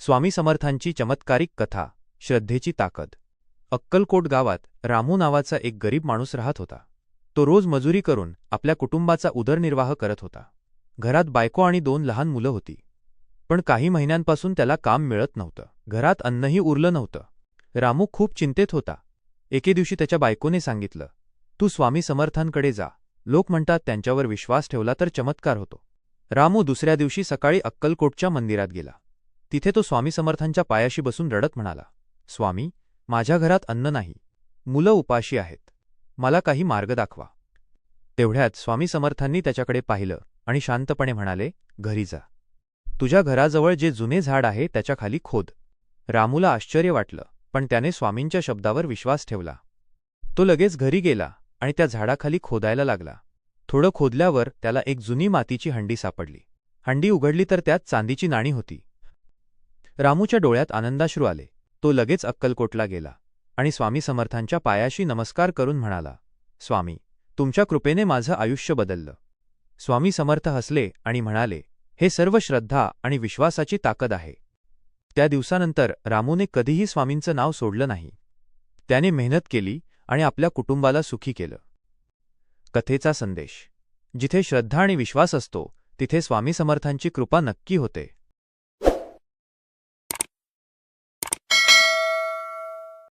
स्वामी समर्थांची चमत्कारिक कथा, श्रद्धेची ताकद। अक्कलकोट गावात रामू नावाचा एक गरीब माणूस राहत होता। तो रोज मजुरी करून आपल्या कुटुंबाचा उदरनिर्वाह करत होता। घरात बायको आणि 2 लहान मुलं होती। पण काही महिन्यांपासून त्याला काम मिळत नव्हतं। घरात अन्नही उरलं नव्हतं। रामू खूप चिंतेत होता। एके दिवशी त्याच्या बायकोने सांगितलं, "तू स्वामी समर्थांकडे जा. लोक म्हणतात त्यांच्यावर विश्वास ठेवला तर चमत्कार होतो." रामू दुसऱ्या दिवशी सकाळी अक्कलकोटच्या मंदिरात गेला। तिथे तो स्वामी समर्थांच्या पायाशी बसून रडत म्हणाला, "स्वामी, माझ्या घरात अन्न नाही, मुलं उपाशी आहेत, मला काही मार्ग दाखवा." तेवढ्यात स्वामी समर्थांनी त्याच्याकडे पाहिलं आणि शांतपणे म्हणाले, "घरी जा. तुझ्या घराजवळ जे जुने झाड आहे त्याच्या खाली खोद." रामूला आश्चर्य वाटलं, पण त्याने स्वामींच्या शब्दावर विश्वास ठेवला। तो लगेच घरी गेला आणि त्या झाडाखाली खोदायला लागला। थोडं खोदल्यावर त्याला एक जुनी मातीची हंडी सापडली। हंडी उघडली तर त्यात चांदीची नाणी होती। रामूच्या डोळ्यात आनंदाश्रू आले। तो लगेच अक्कलकोटला गेला आणि स्वामी समर्थांच्या पायाशी नमस्कार करून म्हणाला, "स्वामी, तुमच्या कृपेने माझं आयुष्य बदललं." स्वामी समर्थ हसले आणि म्हणाले, "हे सर्व श्रद्धा आणि विश्वासाची ताकद आहे." त्या दिवसानंतर रामूने कधीही स्वामींचं नाव सोडलं नाही। त्याने मेहनत केली आणि आपल्या कुटुंबाला सुखी केलं। कथेचा संदेश: जिथे श्रद्धा आणि विश्वास असतो, तिथे स्वामी समर्थांची कृपा नक्की होते।